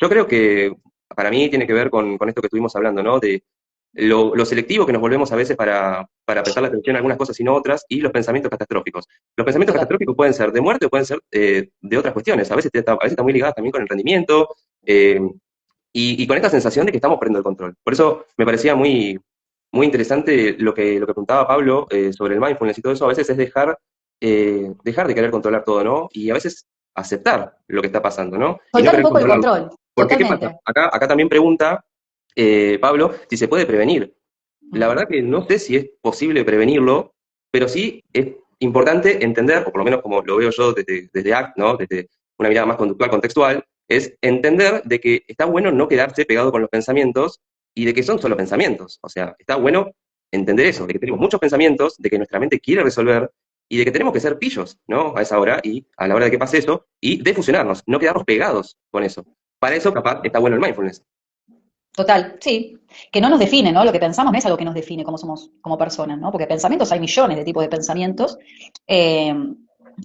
Yo creo que para mí tiene que ver con esto que estuvimos hablando, ¿no? De lo selectivo que nos volvemos a veces para prestar la atención a algunas cosas y no otras, y los pensamientos catastróficos. Los pensamientos Total. catastróficos pueden ser de muerte o pueden ser de otras cuestiones. A veces están muy ligadas también con el rendimiento eh, y con esta sensación de que estamos perdiendo el control. Por eso me parecía muy interesante lo que preguntaba Pablo sobre el mindfulness y todo eso. A veces es dejar de querer controlar todo, ¿no? Y a veces aceptar lo que está pasando, ¿no? Y no Soltar un querer poco el controlarlo. control, Porque, ¿qué pasa? totalmente. Acá también pregunta Pablo si se puede prevenir. La Mm. verdad que no sé si es posible prevenirlo, pero sí es importante entender, o por lo menos como lo veo yo desde ACT, ¿no? Desde una mirada más conductual, contextual, es entender de que está bueno no quedarse pegado con los pensamientos y de que son solo pensamientos. O sea, está bueno entender eso, de que tenemos muchos pensamientos, de que nuestra mente quiere resolver y de que tenemos que ser pillos, ¿no? A esa hora y a la hora de que pase eso y de fusionarnos, no quedarnos pegados con eso. Para eso, capaz, está bueno el mindfulness. Total, sí. Que no nos define, ¿no? Lo que pensamos no es algo que nos define cómo somos como personas, ¿no? Porque pensamientos hay millones de tipos de pensamientos eh,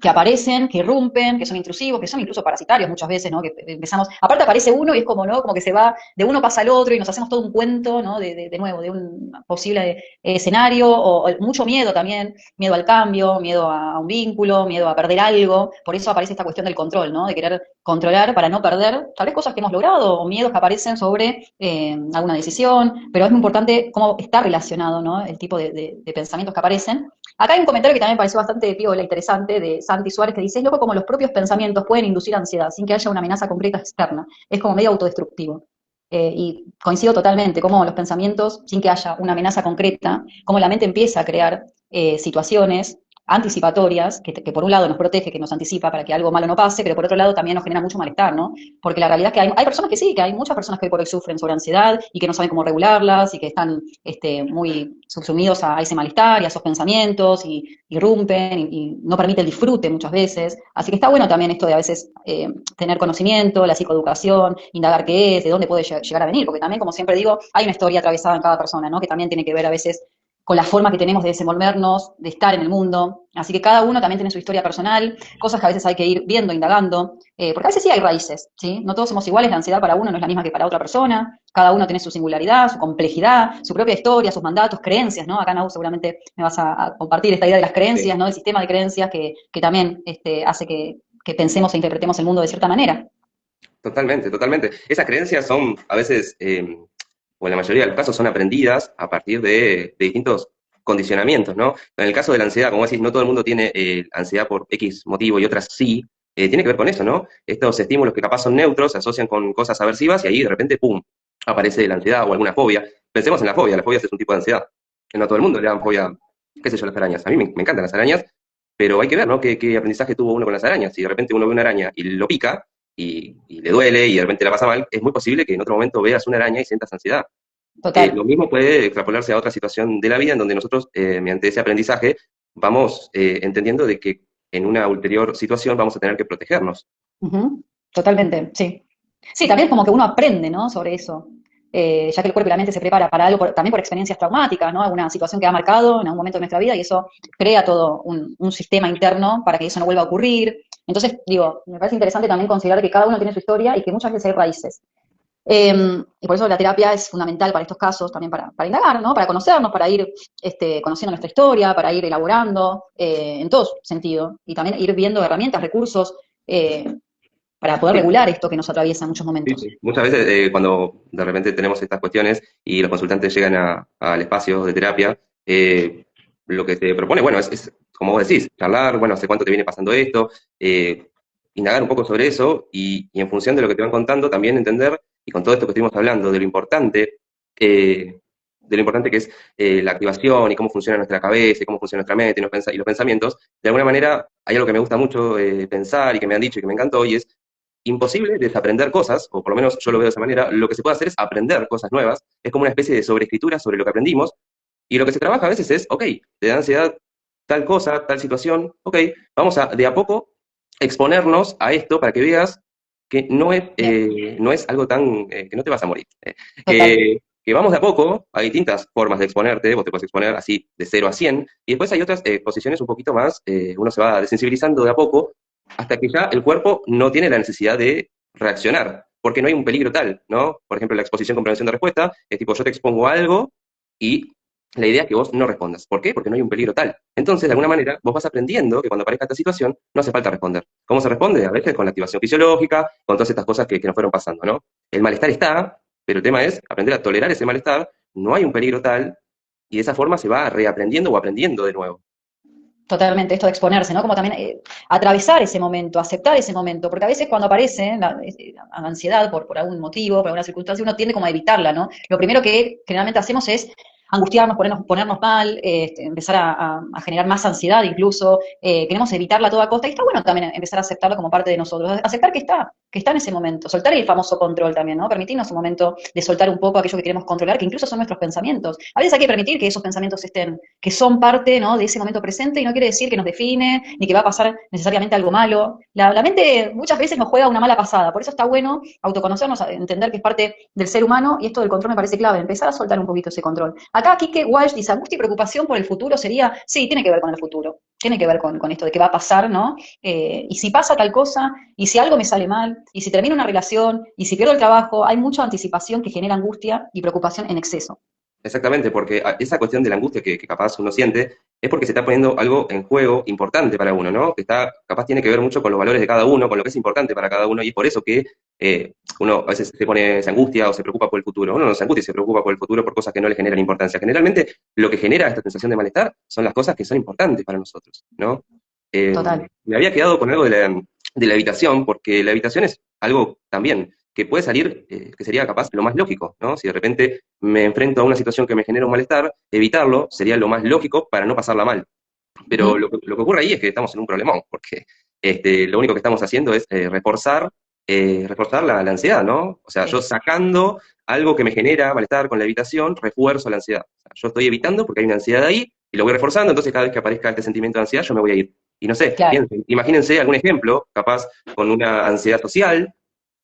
que aparecen, que irrumpen, que son intrusivos, que son incluso parasitarios muchas veces, ¿no? Que empezamos, aparte aparece uno y es como, ¿no? Como que se va, de uno pasa al otro y nos hacemos todo un cuento, ¿no? De nuevo, de un posible escenario, o mucho miedo también, miedo al cambio, miedo a un vínculo, miedo a perder algo. Por eso aparece esta cuestión del control, ¿no? De querer controlar para no perder tal vez cosas que hemos logrado o miedos que aparecen sobre alguna decisión, pero es muy importante cómo está relacionado, ¿no? El tipo de pensamientos que aparecen. Acá hay un comentario que también me pareció bastante piola, interesante, de Santi Suárez, que dice, es loco como los propios pensamientos pueden inducir ansiedad sin que haya una amenaza concreta externa. Es como medio autodestructivo. Y coincido totalmente, como los pensamientos, sin que haya una amenaza concreta, como la mente empieza a crear situaciones anticipatorias, que por un lado nos protege, que nos anticipa para que algo malo no pase, pero por otro lado también nos genera mucho malestar, ¿no? Porque la realidad es que hay personas que sí, que hay muchas personas que hoy por hoy sufren sobre ansiedad y que no saben cómo regularlas y que están muy subsumidos a ese malestar y a esos pensamientos y irrumpen y no permite el disfrute muchas veces. Así que está bueno también esto de a veces tener conocimiento, la psicoeducación, indagar qué es, de dónde puede llegar a venir, porque también, como siempre digo, hay una historia atravesada en cada persona, ¿no? Que también tiene que ver a veces con la forma que tenemos de desenvolvernos, de estar en el mundo. Así que cada uno también tiene su historia personal, cosas que a veces hay que ir viendo, indagando, porque a veces sí hay raíces, ¿sí? No todos somos iguales, la ansiedad para uno no es la misma que para otra persona, cada uno tiene su singularidad, su complejidad, su propia historia, sus mandatos, creencias, ¿no? Acá, Nau, seguramente me vas a compartir esta idea de las creencias, Sí. ¿no? El sistema de creencias que también hace que pensemos e interpretemos el mundo de cierta manera. Totalmente, totalmente. Esas creencias son a veces, o en la mayoría de los casos, son aprendidas a partir de distintos condicionamientos, ¿no? En el caso de la ansiedad, como decís, no todo el mundo tiene ansiedad por X motivo y otras sí. Tiene que ver con eso, ¿no? Estos estímulos que capaz son neutros se asocian con cosas aversivas y ahí de repente, ¡pum!, aparece la ansiedad o alguna fobia. Pensemos en la fobia es un tipo de ansiedad. Que no a todo el mundo le dan fobia, qué sé yo, las arañas. A mí me encantan las arañas, pero hay que ver, ¿no? ¿Qué aprendizaje tuvo uno con las arañas? Si de repente uno ve una araña y lo pica, y le duele y de repente la pasa mal, es muy posible que en otro momento veas una araña y sientas ansiedad. Lo Total. mismo puede extrapolarse a otra situación de la vida en donde nosotros, mediante ese aprendizaje, vamos entendiendo de que en una ulterior situación vamos a tener que protegernos. Ujú. Totalmente, sí. Sí, también es como que uno aprende, ¿no? Sobre eso. Ya que el cuerpo y la mente se prepara para algo, también por experiencias traumáticas, ¿no? Alguna situación que ha marcado en algún momento de nuestra vida y eso crea todo un sistema interno para que eso no vuelva a ocurrir. Entonces, digo, me parece interesante también considerar que cada uno tiene su historia y que muchas veces hay raíces. Y por eso la terapia es fundamental para estos casos, también para indagar, ¿no? Para conocernos, para ir conociendo nuestra historia, para ir elaborando en todo sentido. Y también ir viendo herramientas, recursos eh, para poder Sí, regular esto que nos atraviesa en muchos sí, momentos. sí. Muchas veces cuando de repente tenemos estas cuestiones y los consultantes llegan al espacio de terapia, lo que te propone, bueno, como vos decís, charlar, bueno, ¿hace cuánto te viene pasando esto? Eh, Indagar un poco sobre eso y en función de lo que te van contando también entender, y con todo esto que estuvimos hablando, de lo importante que es la activación y cómo funciona nuestra cabeza y cómo funciona nuestra mente y los pensamientos, de alguna manera hay algo que me gusta mucho pensar y que me han dicho y que me encantó y es imposible desaprender cosas, o por lo menos yo lo veo de esa manera, lo que se puede hacer es aprender cosas nuevas, es como una especie de sobreescritura sobre lo que aprendimos, y lo que se trabaja a veces es, ok, te da ansiedad tal cosa, tal situación, ok, vamos a de a poco exponernos a esto para que veas que Bien, no es algo tan, que no te vas a morir, total. que vamos de a poco, hay distintas formas de exponerte, vos te puedes exponer así de 0 a 100 y después hay otras posiciones un poquito más, uno se va desensibilizando de a poco, hasta que ya el cuerpo no tiene la necesidad de reaccionar. porque no hay un peligro tal, ¿no? Por ejemplo, la exposición con prevención de respuesta es tipo, yo te expongo algo y la idea es que vos no respondas. ¿Por qué? Porque no hay un peligro tal. Entonces, de alguna manera, vos vas aprendiendo que cuando aparezca esta situación, no hace falta responder. ¿Cómo se responde? A veces con la activación fisiológica, con todas estas cosas que nos fueron pasando, ¿no? El malestar está, pero el tema es aprender a tolerar ese malestar, no hay un peligro tal, y de esa forma se va reaprendiendo o aprendiendo de nuevo. Totalmente, esto de exponerse, ¿no? Como también atravesar ese momento, aceptar ese momento, porque a veces cuando aparece la ansiedad por algún motivo, por alguna circunstancia, uno tiende como a evitarla, ¿no? Lo primero que generalmente hacemos es angustiarnos, ponernos mal, empezar a generar más ansiedad incluso, queremos evitarla a toda costa, y está bueno también empezar a aceptarlo como parte de nosotros, aceptar que está en ese momento, soltar el famoso control también, ¿no? Permitirnos un momento de soltar un poco aquello que queremos controlar, que incluso son nuestros pensamientos. A veces hay que permitir que esos pensamientos estén, que son parte, ¿no?, de ese momento presente, y no quiere decir que nos define, ni que va a pasar necesariamente algo malo. La mente muchas veces nos juega una mala pasada, por eso está bueno autoconocernos, entender que es parte del ser humano, y esto del control me parece clave, empezar a soltar un poquito ese control. Acá Kike Walsh dice, angustia y preocupación por el futuro sería, sí, tiene que ver con el futuro, tiene que ver con esto de qué va a pasar, ¿no? Y si pasa tal cosa, y si algo me sale mal, y si termina una relación, y si pierdo el trabajo, hay mucha anticipación que genera angustia y preocupación en exceso. Exactamente, porque esa cuestión de la angustia que capaz uno siente es porque se está poniendo algo en juego importante para uno, ¿no? Que está, capaz tiene que ver mucho con los valores de cada uno, con lo que es importante para cada uno, y es por eso que uno a veces se angustia o se preocupa por el futuro. Uno no se angustia y se preocupa por el futuro por cosas que no le generan importancia. Generalmente lo que genera esta sensación de malestar son las cosas que son importantes para nosotros, ¿no? Total. Me había quedado con algo de la evitación, porque la evitación es algo también que puede salir, que sería capaz lo más lógico, ¿no? Si de repente me enfrento a una situación que me genera un malestar, evitarlo sería lo más lógico para no pasarla mal. Pero Ujú. lo que ocurre ahí es que estamos en un problemón, porque lo único que estamos haciendo es reforzar la ansiedad, ¿no? O sea, yo Sí, sacando algo que me genera malestar con la evitación, refuerzo la ansiedad. O sea, yo estoy evitando porque hay una ansiedad ahí y lo voy reforzando, entonces cada vez que aparezca este sentimiento de ansiedad, yo me voy a ir. Y no sé, claro. piensen, imagínense algún ejemplo, capaz con una ansiedad social,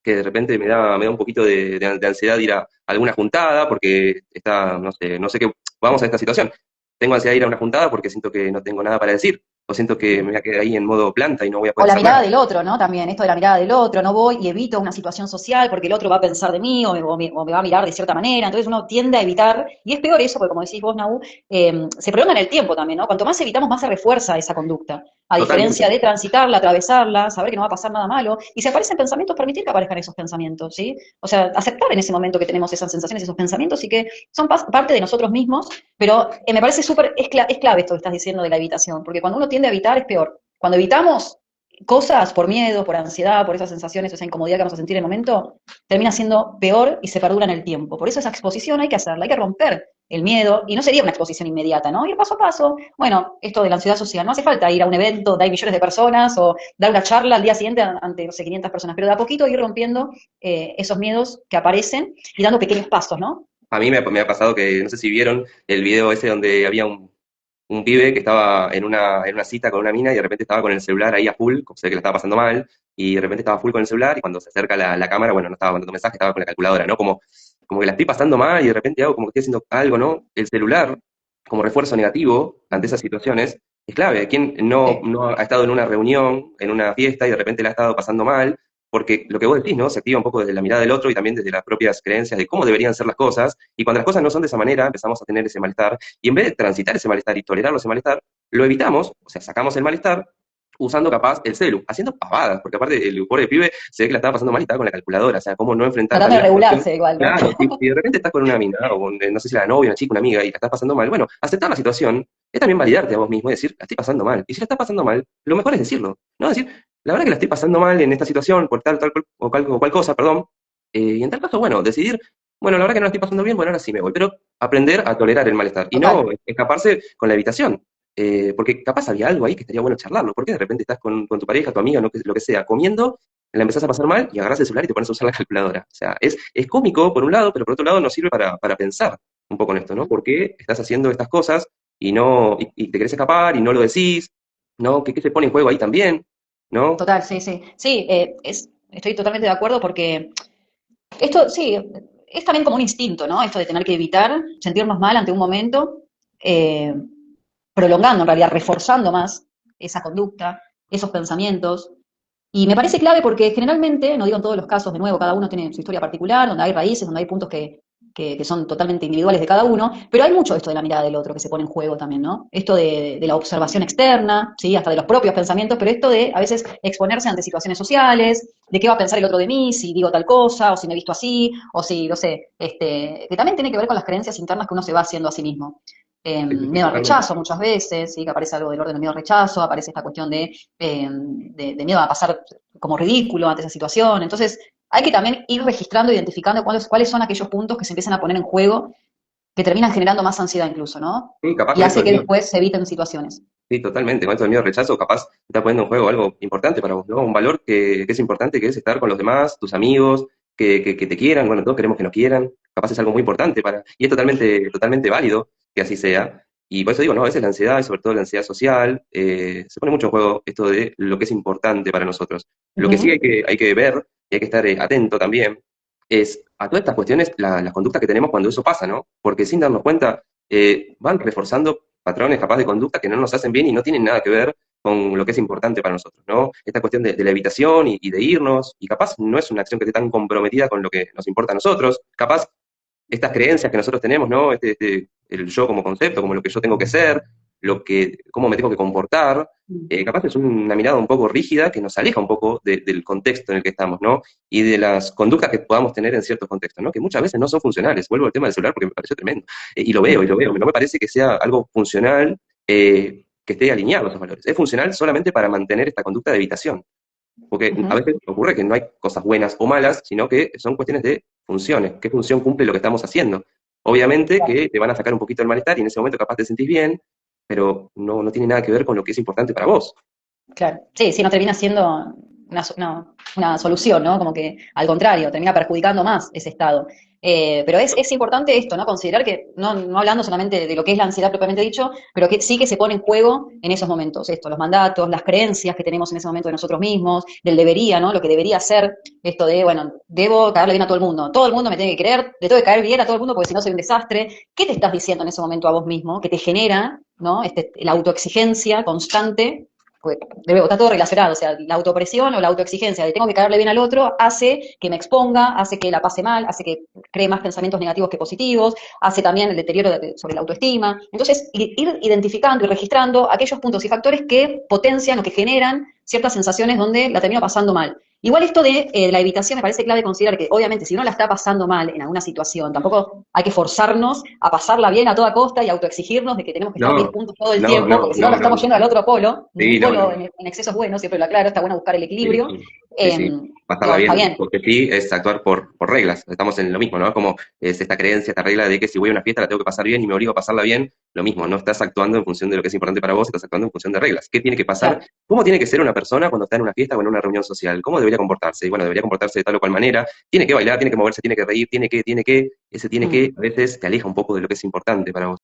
que de repente me da un poquito de ansiedad ir a alguna juntada, porque está, no sé qué, vamos a esta situación. Tengo ansiedad de ir a una juntada porque siento que no tengo nada para decir, o siento que me voy a quedar ahí en modo planta y no voy a O poder la hacer mirada nada. del otro, ¿no? También, esto de la mirada del otro, no voy y evito una situación social porque el otro va a pensar de mí o me va a mirar de cierta manera, entonces uno tiende a evitar, y es peor eso, porque como decís vos, Nau, se prolonga en el tiempo también, ¿no? Cuanto más evitamos, más se refuerza esa conducta, a diferencia Totalmente. de transitarla, atravesarla, saber que no va a pasar nada malo, y si aparecen pensamientos, permitir que aparezcan esos pensamientos, ¿sí? O sea, aceptar en ese momento que tenemos esas sensaciones, esos pensamientos, y que son parte de nosotros mismos, pero me parece súper, es clave esto que estás diciendo de la evitación, porque cuando uno tiende a evitar es peor. Cuando evitamos cosas por miedo, por ansiedad, por esas sensaciones, esa incomodidad que vamos a sentir en el momento, termina siendo peor y se perdura en el tiempo. Por eso esa exposición hay que hacerla, hay que romper el miedo, y no sería una exposición inmediata, ¿no? Ir paso a paso. Bueno, esto de la ansiedad social, no hace falta ir a un evento donde hay millones de personas o dar una charla al día siguiente ante, no sé, 500 personas, pero de a poquito ir rompiendo esos miedos que aparecen y dando pequeños pasos, ¿no? A mí me ha pasado que, no sé si vieron el video ese donde había un pibe que estaba en una cita con una mina y de repente estaba con el celular ahí a full, como se ve que le estaba pasando mal, y de repente estaba full con el celular y cuando se acerca la cámara, bueno, no estaba mandando mensaje, estaba con la calculadora, ¿no? Como que la estoy pasando mal y de repente hago como que estoy haciendo algo, ¿no? El celular, como refuerzo negativo ante esas situaciones, es clave. ¿Quién Sí, no ha estado en una reunión, en una fiesta y de repente la ha estado pasando mal? Porque lo que vos decís, ¿no? Se activa un poco desde la mirada del otro y también desde las propias creencias de cómo deberían ser las cosas. Y cuando las cosas no son de esa manera, empezamos a tener ese malestar. Y en vez de transitar ese malestar y tolerarlo ese malestar, lo evitamos, o sea, sacamos el malestar usando capaz el celu, haciendo pavadas, porque aparte el pobre pibe se ve que la estaba pasando mal y estaba con la calculadora, o sea, cómo no enfrentar tratando también de la situación. regularse igual, ¿no? Claro, si de repente estás con una mina, o con, no sé si la novia, una chica, una amiga, y la estás pasando mal, bueno, aceptar la situación es también validarte a vos mismo y decir, la estoy pasando mal. Y si la estás pasando mal, lo mejor es decirlo, ¿no? Decir, la verdad que la estoy pasando mal en esta situación por o cual cosa, perdón. Y en tal caso, bueno, decidir, bueno, la verdad que no la estoy pasando bien, bueno, ahora sí me voy, pero aprender a tolerar el malestar y no Total. escaparse con la evitación. Porque capaz había algo ahí que estaría bueno charlarlo. ¿Por qué de repente estás con tu pareja, tu amiga, lo que sea, comiendo, la empezás a pasar mal y agarrás el celular y te pones a usar la calculadora? O sea, es cómico por un lado, pero por otro lado nos sirve para pensar un poco en esto, ¿no? ¿Por qué estás haciendo estas cosas y no y te querés escapar y no lo decís? ¿No? ¿Qué se pone en juego ahí también? ¿No? Total, sí, sí. Sí, estoy totalmente de acuerdo porque esto, sí, es también como un instinto, ¿no? Esto de tener que evitar sentirnos mal ante un momento, eh, prolongando en realidad, reforzando más esa conducta, esos pensamientos. Y me parece clave porque generalmente, no digo en todos los casos, de nuevo, cada uno tiene su historia particular, donde hay raíces, donde hay puntos que son totalmente individuales de cada uno, pero hay mucho esto de la mirada del otro que se pone en juego también, ¿no? Esto de la observación externa, ¿sí? Hasta de los propios pensamientos, pero esto de a veces exponerse ante situaciones sociales, de qué va a pensar el otro de mí, si digo tal cosa, o si me he visto así, o si, no sé, que también tiene que ver con las creencias internas que uno se va haciendo a sí mismo. Sí, sí, sí, Miedo al totalmente. rechazo muchas veces, ¿sí? Que aparece algo del orden del miedo al rechazo, aparece esta cuestión de miedo a pasar como ridículo ante esa situación. Entonces, hay que también ir registrando, identificando cuáles son aquellos puntos que se empiezan a poner en juego, que terminan generando más ansiedad incluso, ¿no? Sí, capaz Y con esto hace del que miedo. después se eviten situaciones. Sí, totalmente. Con esto del miedo al rechazo, capaz te está poniendo en juego algo importante para vos, ¿no? Un valor que es importante, que es estar con los demás, tus amigos, que te quieran. Bueno, todos queremos que nos quieran. Capaz es algo muy importante y es totalmente, totalmente válido que así sea. Y por eso digo, ¿no? A veces la ansiedad, y sobre todo la ansiedad social, se pone mucho en juego esto de lo que es importante para nosotros. Lo que sí Ujú, hay que ver y hay que estar atento también es a todas estas cuestiones, las conductas que tenemos cuando eso pasa, ¿no? Porque sin darnos cuenta, van reforzando patrones capaz de conducta que no nos hacen bien y no tienen nada que ver con lo que es importante para nosotros, ¿no? Esta cuestión de la evitación y de irnos, y capaz no es una acción que esté tan comprometida con lo que nos importa a nosotros, capaz estas creencias que nosotros tenemos, ¿no? El yo como concepto, como lo que yo tengo que ser, cómo me tengo que comportar, capaz es una mirada un poco rígida que nos aleja un poco del contexto en el que estamos, ¿no? Y de las conductas que podamos tener en ciertos contextos, ¿no? Que muchas veces no son funcionales. Vuelvo al tema del celular porque me pareció tremendo. Y lo veo. No me parece que sea algo funcional que esté alineado a esos valores. Es funcional solamente para mantener esta conducta de evitación. Porque a ujú. veces ocurre que no hay cosas buenas o malas, sino que son cuestiones de funciones. ¿Qué función cumple lo que estamos haciendo? Obviamente que te van a sacar un poquito el malestar y en ese momento capaz te sentís bien, pero no tiene nada que ver con lo que es importante para vos. Claro. Sí, sí, no termina siendo una solución, ¿no? Como que al contrario, termina perjudicando más ese estado. Pero es importante esto, ¿no? Considerar que, no hablando solamente de lo que es la ansiedad propiamente dicho, pero que sí que se pone en juego en esos momentos, esto, los mandatos, las creencias que tenemos en ese momento de nosotros mismos, del debería, ¿no? Lo que debería ser, esto de, bueno, debo caerle bien a todo el mundo me tiene que querer, le tengo que caer bien a todo el mundo porque si no soy un desastre. ¿Qué te estás diciendo en ese momento a vos mismo que te genera, ¿no? La autoexigencia constante, pues, está todo relacionado, o sea, la autopresión o la autoexigencia de tengo que caerle bien al otro hace que me exponga, hace que la pase mal, hace que cree más pensamientos negativos que positivos, hace también el deterioro sobre la autoestima. Entonces, ir identificando y registrando aquellos puntos y factores que potencian o que generan ciertas sensaciones donde la termino pasando mal. Igual esto de la evitación me parece clave considerar que, obviamente, si uno la está pasando mal en alguna situación, tampoco hay que forzarnos a pasarla bien a toda costa y autoexigirnos de que tenemos que estar 10 No, puntos todo el no, tiempo, no, porque si no, no, nos no, estamos no. yendo al otro polo. Sí, Ningún no, polo no. en exceso es bueno, siempre lo aclaro, está bueno buscar el Sí, equilibrio. sí, Eh, sí. Pasarla Digo, está bien, bien, porque sí es actuar por reglas. Estamos en lo mismo, ¿no? Como es esta creencia, esta regla de que si voy a una fiesta la tengo que pasar bien y me obligo a pasarla bien, lo mismo, no estás actuando en función de lo que es importante para vos, estás actuando en función de reglas. ¿Qué tiene que pasar? claro. ¿Cómo tiene que ser una persona cuando está en una fiesta o en una reunión social? ¿Cómo debería comportarse? Y bueno, debería comportarse de tal o cual manera. Tiene que bailar, tiene que moverse, tiene que reír, ese tiene Mm. que, a veces te aleja un poco de lo que es importante para vos.